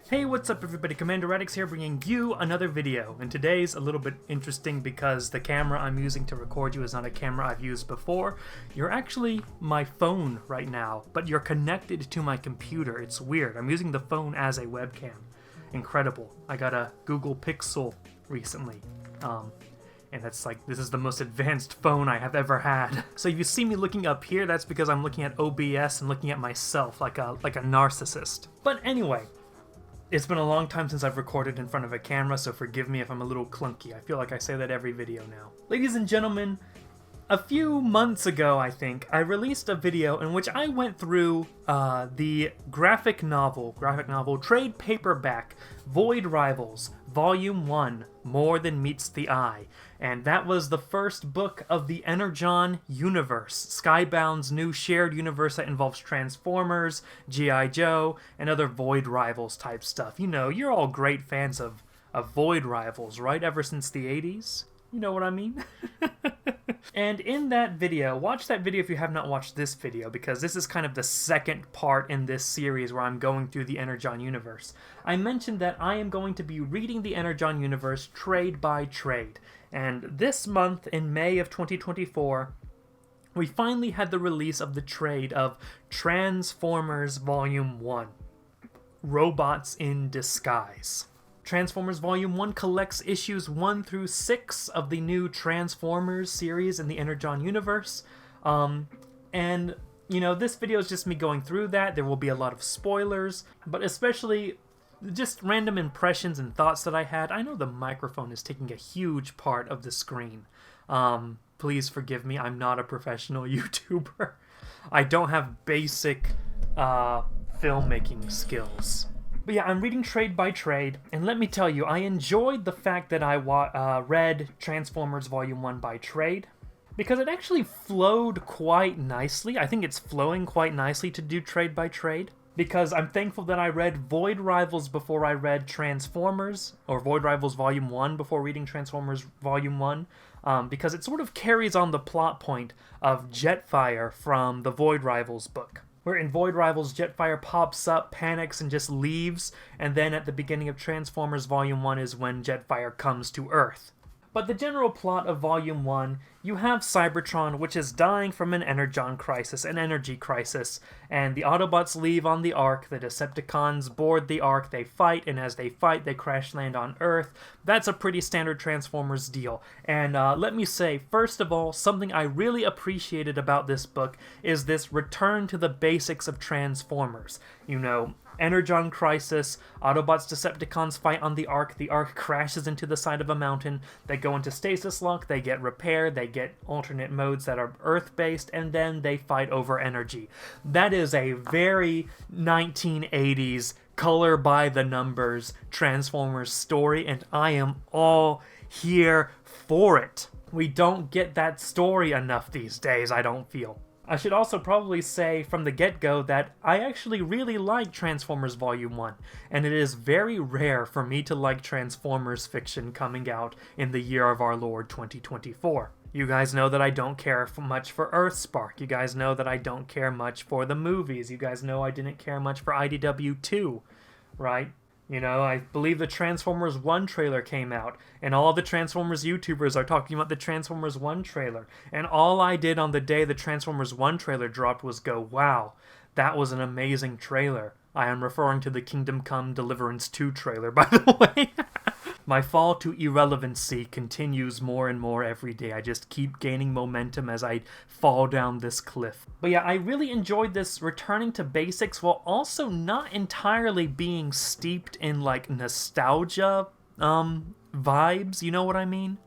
Hey, what's up everybody, Commander Radix here bringing you another video, and today's a little bit interesting because the camera I'm using to record you is not a camera I've used before. You're actually my phone right now, but you're connected to my computer. It's weird. I'm using the phone as a webcam. Incredible. I got a Google Pixel recently, and that's like, this is the most advanced phone I have ever had. So if you see me looking up here, that's because I'm looking at OBS and looking at myself like a narcissist. But anyway, it's been a long time since I've recorded in front of a camera, so forgive me if I'm a little clunky. I feel like I say that every video now. Ladies and gentlemen, a few months ago, I think, I released a video in which I went through the graphic novel trade paperback, Void Rivals, Volume 1, More Than Meets the Eye. And that was the first book of the Energon Universe, Skybound's new shared universe that involves Transformers, G.I. Joe, and other Void Rivals type stuff. You know, you're all great fans of Void Rivals, right? Ever since the 80s? You know what I mean? And in that video, watch that video if you have not watched this video, because this is kind of the second part in this series where I'm going through the Energon Universe. I mentioned that I am going to be reading the Energon Universe trade by trade. And this month, in May of 2024, we finally had the release of the trade of Transformers Volume 1, Robots in Disguise. Transformers Volume 1 collects issues 1 through 6 of the new Transformers series in the Energon Universe. And, you know, this video is just me going through that. There will be a lot of spoilers, but especially just random impressions and thoughts that I had. I know the microphone is taking a huge part of the screen. Please forgive me, I'm not a professional YouTuber. I don't have basic filmmaking skills. But yeah, I'm reading trade by trade, and let me tell you, I enjoyed the fact that I read Transformers Volume 1 by trade, because it actually flowed quite nicely. I think it's flowing quite nicely to do trade by trade, because I'm thankful that I read Void Rivals before I read Transformers, or Void Rivals Volume 1 before reading Transformers Volume 1, because it sort of carries on the plot point of Jetfire from the Void Rivals book, where in Void Rivals, Jetfire pops up, panics, and just leaves, and then at the beginning of Transformers Volume 1 is when Jetfire comes to Earth. But the general plot of Volume 1, you have Cybertron, which is dying from an energon crisis, an energy crisis, and the Autobots leave on the Ark, the Decepticons board the Ark, they fight, and as they fight, they crash land on Earth. That's a pretty standard Transformers deal. And let me say, first of all, something I really appreciated about this book is this return to the basics of Transformers. You know, Energon crisis, Autobots, Decepticons fight on the Ark crashes into the side of a mountain, they go into stasis lock, they get repaired, they get alternate modes that are Earth-based, and then they fight over energy. That is a very 1980s, color-by-the-numbers Transformers story, and I am all here for it. We don't get that story enough these days, I don't feel. I should also probably say from the get-go that I actually really like Transformers Volume 1, and it is very rare for me to like Transformers fiction coming out in the year of our Lord 2024. You guys know that I don't care much for Earthspark. You guys know that I don't care much for the movies. You guys know I didn't care much for IDW 2, right? You know, I believe the Transformers 1 trailer came out, and all the Transformers YouTubers are talking about the Transformers 1 trailer, and all I did on the day the Transformers 1 trailer dropped was go, wow, that was an amazing trailer. I am referring to the Kingdom Come Deliverance 2 trailer, by the way. My fall to irrelevancy continues more and more every day. I just keep gaining momentum as I fall down this cliff. But yeah, I really enjoyed this returning to basics while also not entirely being steeped in like nostalgia vibes, you know what I mean?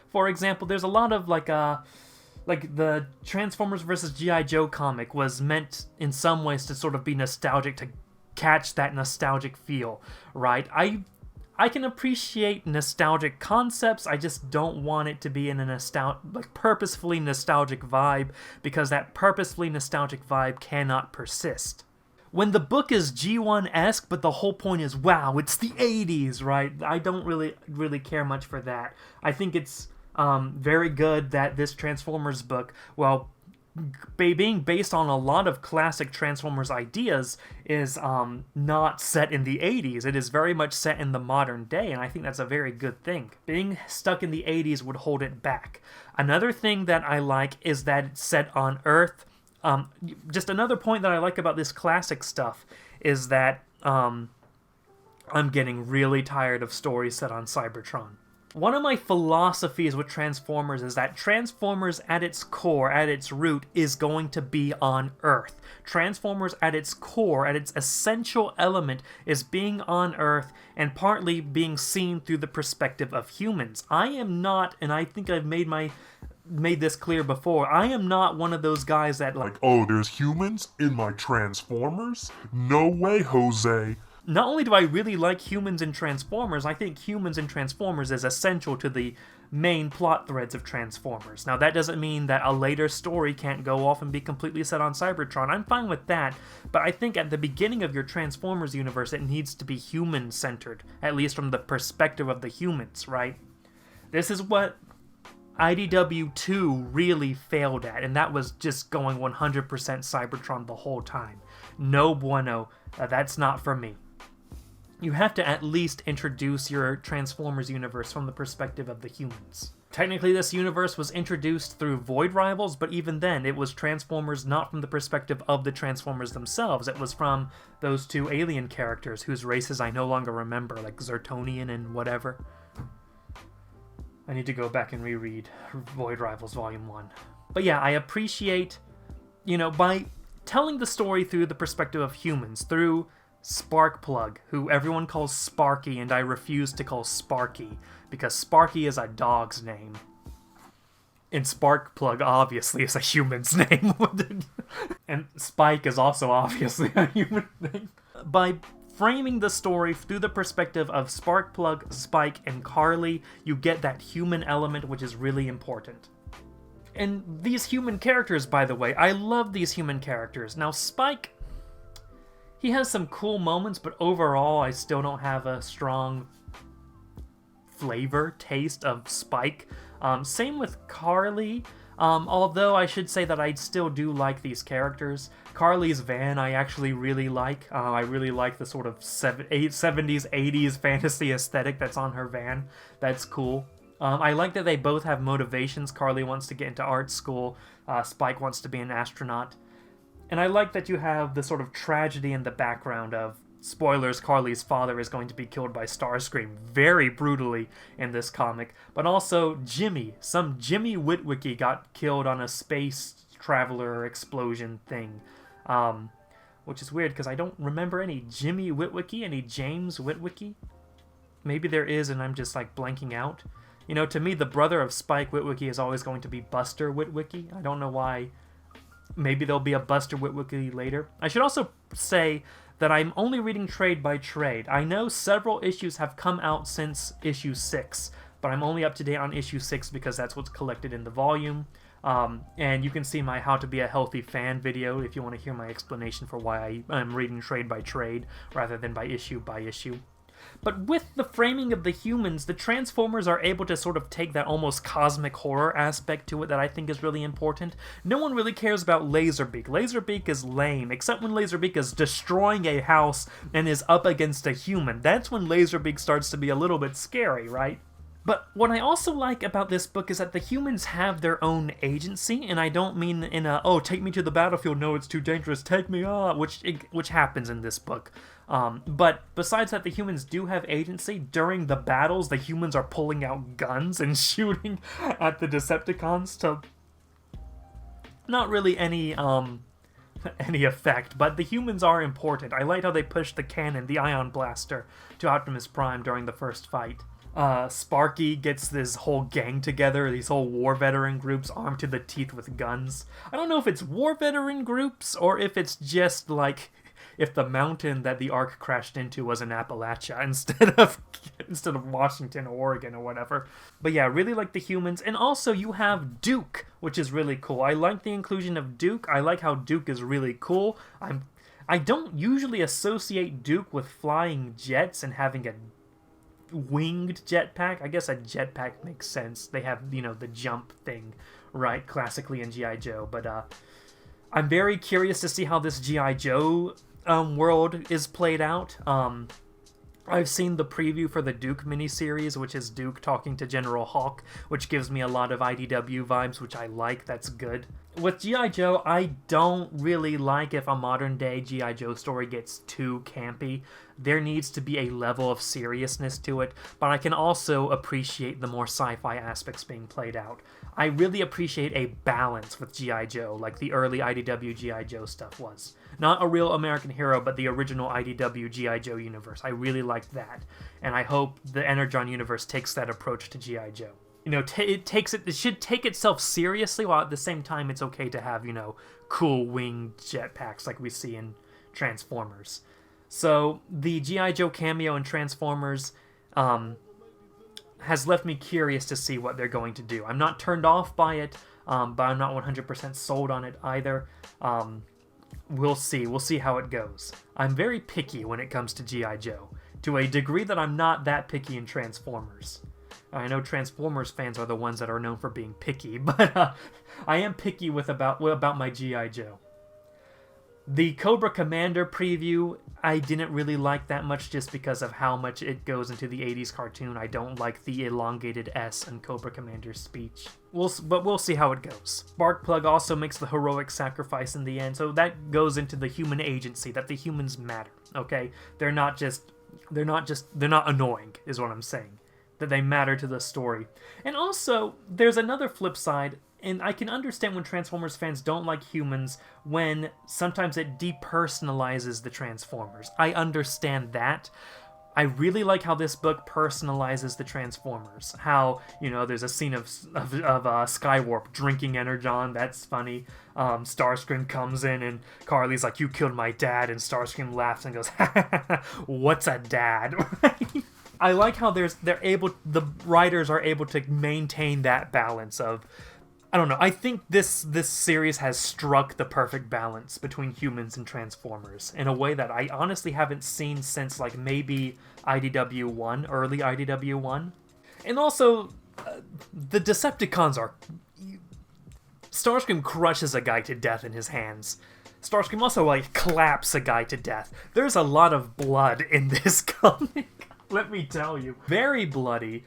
For example, there's a lot of like the Transformers vs. G.I. Joe comic was meant in some ways to sort of be nostalgic, to catch that nostalgic feel, right? I can appreciate nostalgic concepts, I just don't want it to be in a purposefully nostalgic vibe, because that purposefully nostalgic vibe cannot persist. When the book is G1-esque, but the whole point is, wow, it's the 80s, right? I don't really care much for that. I think it's very good that this Transformers book, well, being based on a lot of classic Transformers ideas, is not set in the 80s. It is very much set in the modern day, and I think that's a very good thing. Being stuck in the 80s would hold it back. Another thing that I like is that it's set on Earth. Just another point that I like about this classic stuff is that I'm getting really tired of stories set on Cybertron. One of my philosophies with Transformers is that Transformers at its core, at its root, is going to be on Earth. Transformers at its core, at its essential element, is being on Earth and partly being seen through the perspective of humans. I am not, and I think I've made this clear before, I am not one of those guys that like, oh, there's humans in my Transformers? No way, Jose. Not only do I really like humans in Transformers, I think humans in Transformers is essential to the main plot threads of Transformers. Now, that doesn't mean that a later story can't go off and be completely set on Cybertron. I'm fine with that, but I think at the beginning of your Transformers universe, it needs to be human-centered, at least from the perspective of the humans, right? This is what IDW 2 really failed at, and that was just going 100% Cybertron the whole time. No bueno, that's not for me. You have to at least introduce your Transformers universe from the perspective of the humans. Technically, this universe was introduced through Void Rivals, but even then, it was Transformers not from the perspective of the Transformers themselves. It was from those two alien characters whose races I no longer remember, like Zertonian and whatever. I need to go back and reread Void Rivals Volume 1. But yeah, I appreciate, by telling the story through the perspective of humans, through Sparkplug, who everyone calls Sparky, and I refuse to call Sparky, because Sparky is a dog's name. And Sparkplug, obviously, is a human's name. And Spike is also obviously a human name. By framing the story through the perspective of Sparkplug, Spike, and Carly, you get that human element, which is really important. And these human characters, by the way, I love these human characters. Now, Spike, he has some cool moments, but overall, I still don't have a strong taste of Spike. Same with Carly, although I should say that I still do like these characters. Carly's van I actually really like. I really like the sort of 70s, 80s fantasy aesthetic that's on her van. That's cool. I like that they both have motivations. Carly wants to get into art school. Spike wants to be an astronaut. And I like that you have the sort of tragedy in the background of, spoilers, Carly's father is going to be killed by Starscream very brutally in this comic. But also Jimmy. Some Jimmy Witwicky got killed on a space traveler explosion thing. Which is weird because I don't remember any Jimmy Witwicky, any James Witwicky. Maybe there is and I'm just like blanking out. To me, the brother of Spike Witwicky is always going to be Buster Witwicky. I don't know why. Maybe there'll be a Buster Witwicky later. I should also say that I'm only reading trade by trade. I know several issues have come out since issue 6, but I'm only up to date on issue 6 because that's what's collected in the volume. And you can see my How to Be a Healthy Fan video if you want to hear my explanation for why I'm reading trade by trade rather than by issue by issue. But with the framing of the humans, the Transformers are able to sort of take that almost cosmic horror aspect to it that I think is really important. No one really cares about Laserbeak. Laserbeak is lame, except when Laserbeak is destroying a house and is up against a human. That's when Laserbeak starts to be a little bit scary, right? But what I also like about this book is that the humans have their own agency, and I don't mean in a, oh, take me to the battlefield, no, it's too dangerous, take me on, which happens in this book. But besides that, the humans do have agency. During the battles, the humans are pulling out guns and shooting at the Decepticons to not really any effect, but the humans are important. I like how they pushed the cannon, the Ion Blaster, to Optimus Prime during the first fight. Sparky gets this whole gang together, these whole war veteran groups armed to the teeth with guns. I don't know if it's war veteran groups or if it's just like if the mountain that the Ark crashed into was in Appalachia instead of Washington or Oregon or whatever. But yeah, really like the humans. And also you have Duke, which is really cool. I like the inclusion of Duke. I like how Duke is really cool. I don't usually associate Duke with flying jets and having a winged jetpack. I guess a jetpack makes sense. They have, the jump thing right, classically in G.I. Joe. But I'm very curious to see how this G.I. Joe world is played out. I've seen the preview for the Duke miniseries, which is Duke talking to General Hawk, which gives me a lot of IDW vibes, which I like. That's good. With G.I. Joe, I don't really like if a modern-day G.I. Joe story gets too campy. There needs to be a level of seriousness to it, but I can also appreciate the more sci-fi aspects being played out. I really appreciate a balance with G.I. Joe, like the early IDW G.I. Joe stuff was. Not a real American hero, but the original IDW G.I. Joe universe. I really liked that, and I hope the Energon Universe takes that approach to G.I. Joe. You know, it should take itself seriously, while at the same time it's okay to have, you know, cool winged jetpacks like we see in Transformers. So the G.I. Joe cameo in Transformers has left me curious to see what they're going to do. I'm not turned off by it, but I'm not 100% sold on it either. We'll see. We'll see how it goes. I'm very picky when it comes to G.I. Joe, to a degree that I'm not that picky in Transformers. I know Transformers fans are the ones that are known for being picky, but I am picky about my G.I. Joe. The Cobra Commander preview, I didn't really like that much just because of how much it goes into the 80s cartoon. I don't like the elongated S in Cobra Commander's speech. But we'll see how it goes. Sparkplug also makes the heroic sacrifice in the end, so that goes into the human agency, that the humans matter, okay? They're not annoying, is what I'm saying. That they matter to the story. And also, there's another flip side, and I can understand when Transformers fans don't like humans when sometimes it depersonalizes the Transformers. I understand that. I really like how this book personalizes the Transformers. How, you know, there's a scene of Skywarp drinking Energon. That's funny. Starscream comes in and Carly's like, "You killed my dad," and Starscream laughs and goes, "What's a dad?" I like how the writers are able to maintain that balance of, I don't know, I think this series has struck the perfect balance between humans and Transformers in a way that I honestly haven't seen since like maybe IDW 1, early IDW 1. And also, the Decepticons are... Starscream crushes a guy to death in his hands. Starscream also like claps a guy to death. There's a lot of blood in this comic. Let me tell you. Very bloody.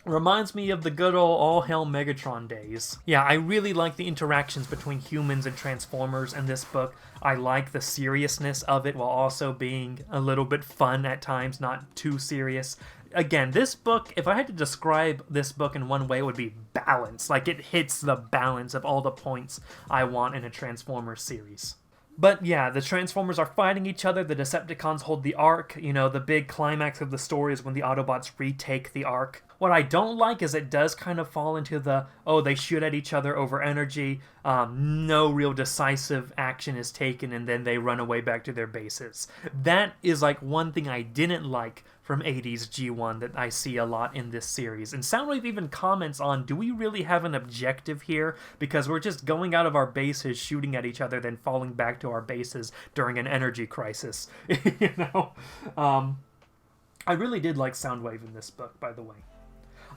Reminds me of the good old All Hail Megatron days. Yeah, I really like the interactions between humans and Transformers in this book. I like the seriousness of it while also being a little bit fun at times, not too serious. Again, this book, if I had to describe this book in one way, it would be balance. Like, it hits the balance of all the points I want in a Transformers series. But yeah, the Transformers are fighting each other, the Decepticons hold the Ark, you know, the big climax of the story is when the Autobots retake the Ark. What I don't like is it does kind of fall into the, oh, they shoot at each other over energy, no real decisive action is taken, and then they run away back to their bases. That is like one thing I didn't like from 80s G1 that I see a lot in this series. And Soundwave even comments on, do we really have an objective here? Because we're just going out of our bases, shooting at each other, then falling back to our bases during an energy crisis. You know? I really did like Soundwave in this book, by the way.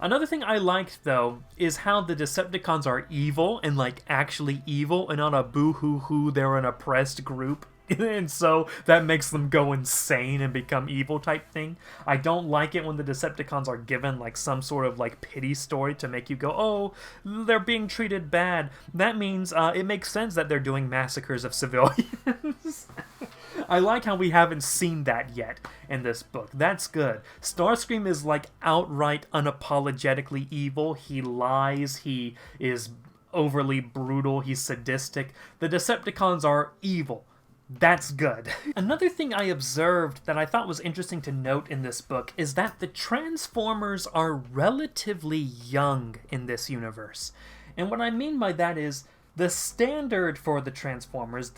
Another thing I liked, though, is how the Decepticons are evil, and like actually evil, and not a boo-hoo-hoo, they're an oppressed group. And so that makes them go insane and become evil type thing. I don't like it when the Decepticons are given like some sort of like pity story to make you go, oh, they're being treated bad. That means it makes sense that they're doing massacres of civilians. I like how we haven't seen that yet in this book. That's good. Starscream is like outright unapologetically evil. He lies. He is overly brutal. He's sadistic. The Decepticons are evil. That's good. Another thing I observed that I thought was interesting to note in this book is that the Transformers are relatively young in this universe. And what I mean by that is the standard for the Transformers,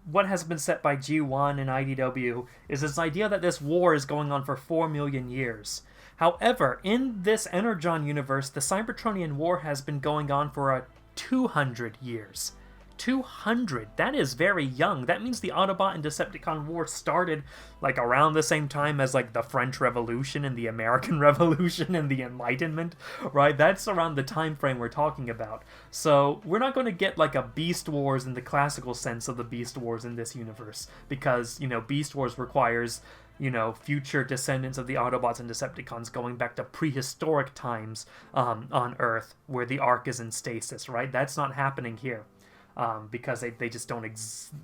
what has been set by G1 and IDW, is this idea that this war is going on for 4 million years. However, in this Energon universe, the Cybertronian War has been going on for 200 years. 200. That is very young. That means the Autobot and Decepticon War started like around the same time as like the French Revolution and the American Revolution and the Enlightenment, right? That's around the time frame we're talking about. So we're not going to get like a Beast Wars in the classical sense of the Beast Wars in this universe, because, you know, Beast Wars requires, you know, future descendants of the Autobots and Decepticons going back to prehistoric times on Earth, where the Ark is in stasis, right? That's not happening here. Because they just don't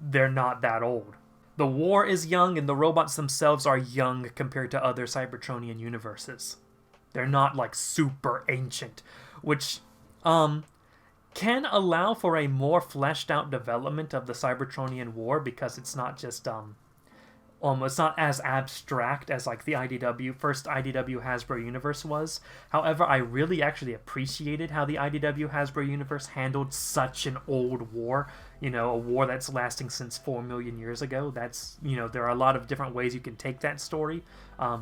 they're not that old. The war is young, and the robots themselves are young compared to other Cybertronian universes. They're not like super ancient, which can allow for a more fleshed out development of the Cybertronian war, because it's not just it's not as abstract as like the first IDW Hasbro universe was. However, I really actually appreciated how the IDW Hasbro universe handled such an old war, you know, a war that's lasting since 4 million years ago. That's, you know, there are a lot of different ways you can take that story,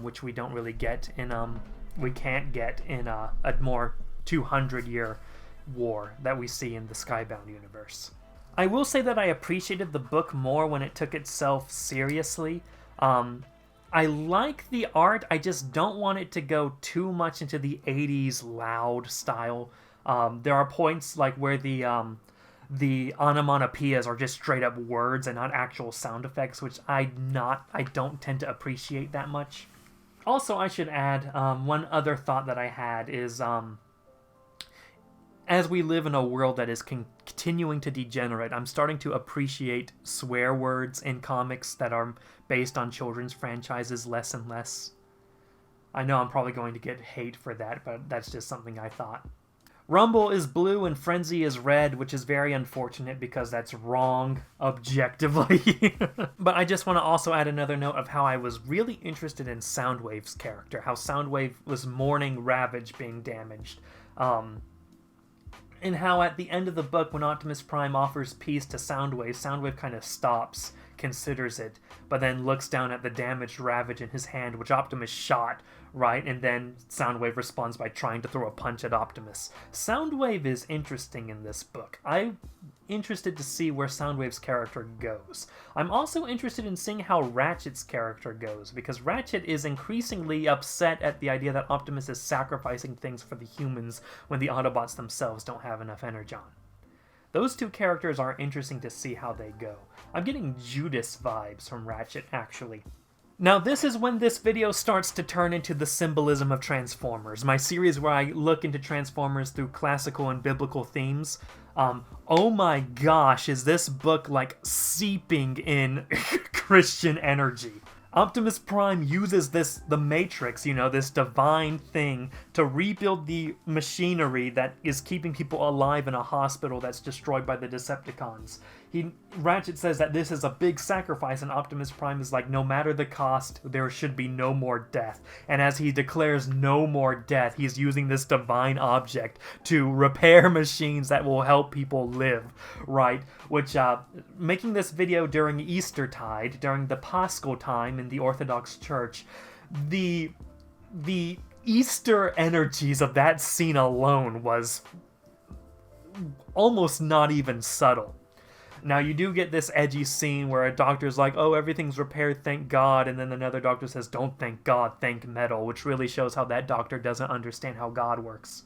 which we don't really get in, we can't get in a more 200-year war that we see in the Skybound universe. I will say that I appreciated the book more when it took itself seriously. I like the art, I just don't want it to go too much into the 80s loud style. There are points like where the onomatopoeias are just straight up words and not actual sound effects, which I don't tend to appreciate that much. Also, I should add, one other thought that I had is, as we live in a world that is continuing to degenerate, I'm starting to appreciate swear words in comics that are based on children's franchises less and less. I know I'm probably going to get hate for that, but that's just something I thought. Rumble is blue and Frenzy is red, which is very unfortunate because that's wrong objectively. But I just want to also add another note of how I was really interested in Soundwave's character, how Soundwave was mourning Ravage being damaged. And how at the end of the book, when Optimus Prime offers peace to Soundwave, Soundwave kind of stops, considers it, but then looks down at the damaged Ravage in his hand, which Optimus shot, right? And then Soundwave responds by trying to throw a punch at Optimus. Soundwave is interesting in this book. I'm interested to see where Soundwave's character goes. I'm also interested in seeing how Ratchet's character goes, because Ratchet is increasingly upset at the idea that Optimus is sacrificing things for the humans when the Autobots themselves don't have enough Energon. Those two characters are interesting to see how they go. I'm getting Judas vibes from Ratchet, actually. Now, this is when this video starts to turn into the symbolism of Transformers, my series where I look into Transformers through classical and biblical themes. Oh my gosh, is this book like seeping in Christian energy. Optimus Prime uses the Matrix, you know, this divine thing, to rebuild the machinery that is keeping people alive in a hospital that's destroyed by the Decepticons. Ratchet says that this is a big sacrifice, and Optimus Prime is like, no matter the cost, there should be no more death. And as he declares no more death, he's using this divine object to repair machines that will help people live, right? Which, making this video during Eastertide, during the Paschal time in the Orthodox Church, the Easter energies of that scene alone was almost not even subtle. Now, you do get this edgy scene where a doctor's like, oh, everything's repaired, thank God, and then another doctor says, don't thank God, thank metal, which really shows how that doctor doesn't understand how God works.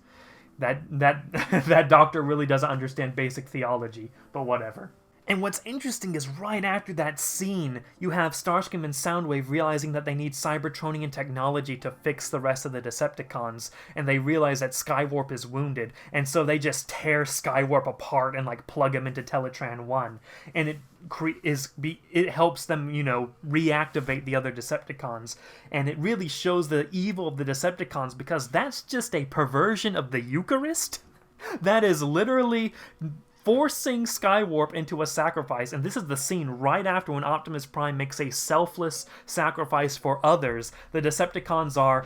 That doctor really doesn't understand basic theology, but whatever. And what's interesting is right after that scene, you have Starscream and Soundwave realizing that they need Cybertronian technology to fix the rest of the Decepticons, and they realize that Skywarp is wounded, and so they just tear Skywarp apart and like plug him into Teletran 1, and it helps them, you know, reactivate the other Decepticons, and it really shows the evil of the Decepticons, because that's just a perversion of the Eucharist. That is literally forcing Skywarp into a sacrifice, and this is the scene right after when Optimus Prime makes a selfless sacrifice for others. The Decepticons are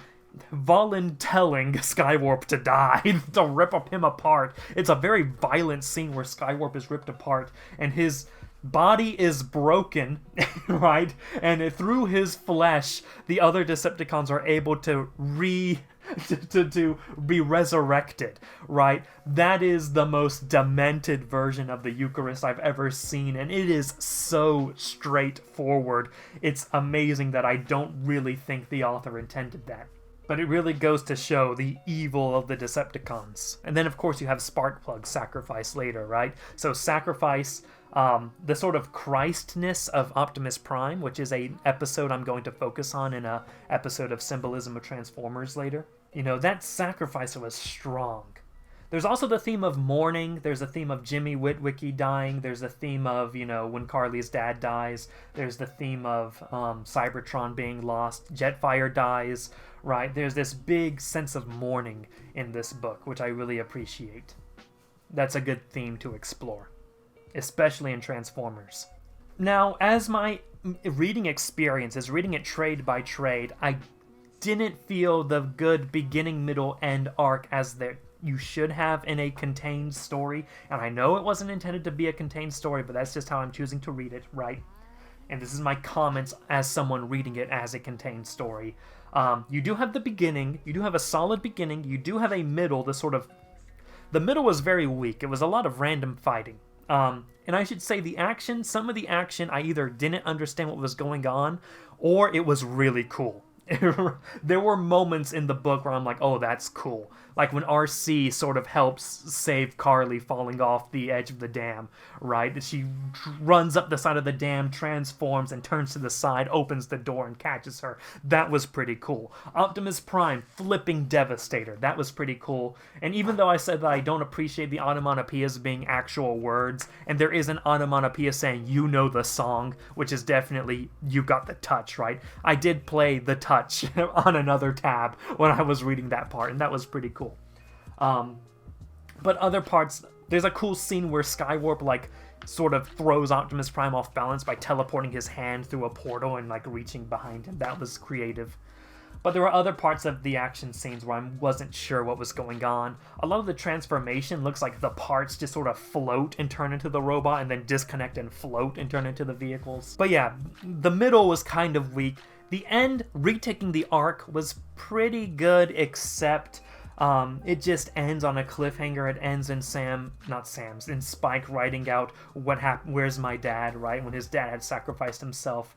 voluntelling Skywarp to die, to rip him apart. It's a very violent scene where Skywarp is ripped apart, and his body is broken, right? And through his flesh, the other Decepticons are able to to be resurrected, right? That is the most demented version of the Eucharist I've ever seen, and it is so straightforward. It's amazing that I don't really think the author intended that. But it really goes to show the evil of the Decepticons. And then, of course, you have Sparkplug's sacrifice later, right? So Sacrifice, the sort of Christness of Optimus Prime, which is an episode I'm going to focus on in an episode of Symbolism of Transformers later. You know, that sacrifice was strong. There's also the theme of mourning. There's a theme of Jimmy Witwicky dying. There's a theme of, you know, when Carly's dad dies. There's the theme of Cybertron being lost. Jetfire dies, right? There's this big sense of mourning in this book, which I really appreciate. That's a good theme to explore, especially in Transformers. Now, as my reading experience is reading it trade by trade, I didn't feel the good beginning, middle, end arc as you should have in a contained story. And I know it wasn't intended to be a contained story, but that's just how I'm choosing to read it, right? And this is my comments as someone reading it as a contained story. You do have the beginning, you do have a solid beginning, you do have a middle, the middle was very weak. It was a lot of random fighting. And I should say some of the action, I either didn't understand what was going on, or it was really cool. There were moments in the book where I'm like, oh, that's cool. Like when RC sort of helps save Carly falling off the edge of the dam, right? She runs up the side of the dam, transforms, and turns to the side, opens the door, and catches her. That was pretty cool. Optimus Prime flipping Devastator. That was pretty cool. And even though I said that I don't appreciate the onomatopoeias being actual words, and there is an onomatopoeia saying, you know the song, which is definitely, you got the touch, right? I did play the touch on another tab when I was reading that part, and that was pretty cool. But other parts, there's a cool scene where Skywarp like sort of throws Optimus Prime off balance by teleporting his hand through a portal and like reaching behind him. That was creative. But there were other parts of the action scenes where I wasn't sure what was going on. A lot of the transformation looks like the parts just sort of float and turn into the robot and then disconnect and float and turn into the vehicles. But yeah, the middle was kind of weak. The end, retaking the arc, was pretty good, except it just ends on a cliffhanger. It ends in in Spike writing out what happened, where's my dad, right? When his dad had sacrificed himself.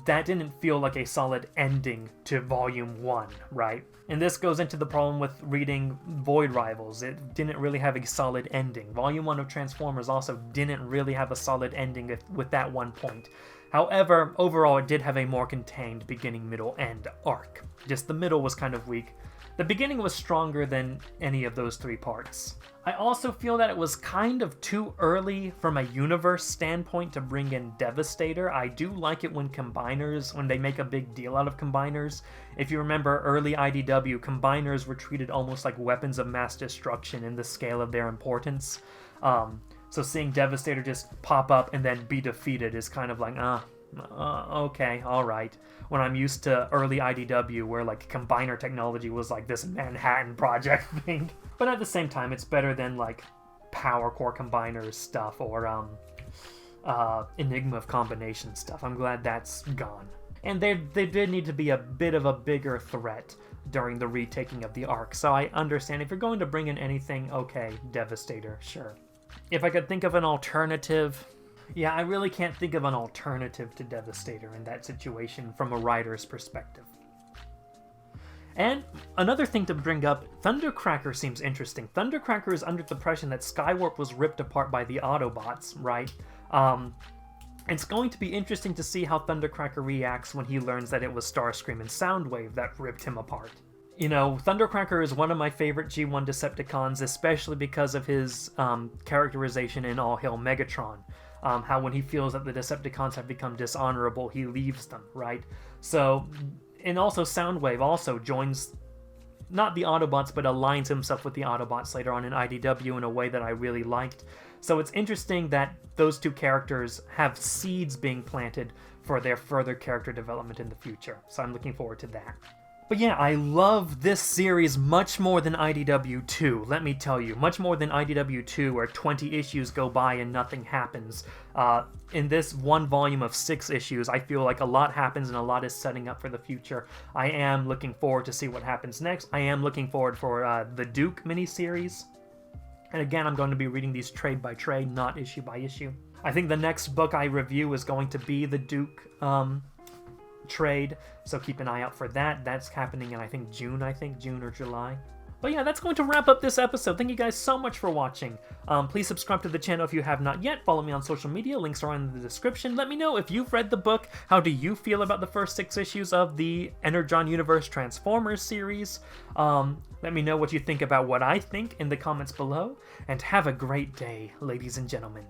That didn't feel like a solid ending to Volume 1, right? And this goes into the problem with reading Void Rivals. It didn't really have a solid ending. Volume 1 of Transformers also didn't really have a solid ending with that one point. However, overall, it did have a more contained beginning, middle, end arc. Just the middle was kind of weak. The beginning was stronger than any of those three parts. I also feel that it was kind of too early from a universe standpoint to bring in Devastator. I do like it when they make a big deal out of combiners. If you remember early IDW, combiners were treated almost like weapons of mass destruction in the scale of their importance. So seeing Devastator just pop up and then be defeated is kind of like, okay, alright. When I'm used to early IDW where like combiner technology was like this Manhattan Project thing. But at the same time, it's better than like Power Core Combiners stuff or Enigma of Combination stuff. I'm glad that's gone. And they did need to be a bit of a bigger threat during the retaking of the arc. So I understand if you're going to bring in anything, okay, Devastator, sure. If I could think of an alternative... Yeah, I really can't think of an alternative to Devastator in that situation from a writer's perspective. And another thing to bring up, Thundercracker seems interesting. Thundercracker is under the impression that Skywarp was ripped apart by the Autobots, right? It's going to be interesting to see how Thundercracker reacts when he learns that it was Starscream and Soundwave that ripped him apart. You know, Thundercracker is one of my favorite G1 Decepticons, especially because of his characterization in All Hail Megatron. How when he feels that the Decepticons have become dishonorable, he leaves them, right? So, and also Soundwave also joins, not the Autobots, but aligns himself with the Autobots later on in IDW in a way that I really liked. So it's interesting that those two characters have seeds being planted for their further character development in the future. So I'm looking forward to that. But yeah, I love this series much more than IDW 2, let me tell you. Much more than IDW 2, where 20 issues go by and nothing happens. In this one volume of 6 issues, I feel like a lot happens and a lot is setting up for the future. I am looking forward to see what happens next. I am looking forward for the Duke miniseries. And again, I'm going to be reading these trade by trade, not issue by issue. I think the next book I review is going to be the Duke trade, so keep an eye out for that. That's happening in, I think, June or July. But yeah, that's going to wrap up this episode. Thank you guys so much for watching. Please subscribe to the channel if you have not yet. Follow me on social media. Links are in the description. Let me know if you've read the book. How do you feel about the first 6 issues of the Energon Universe Transformers series? Let me know what you think about what I think in the comments below. And have a great day, ladies and gentlemen.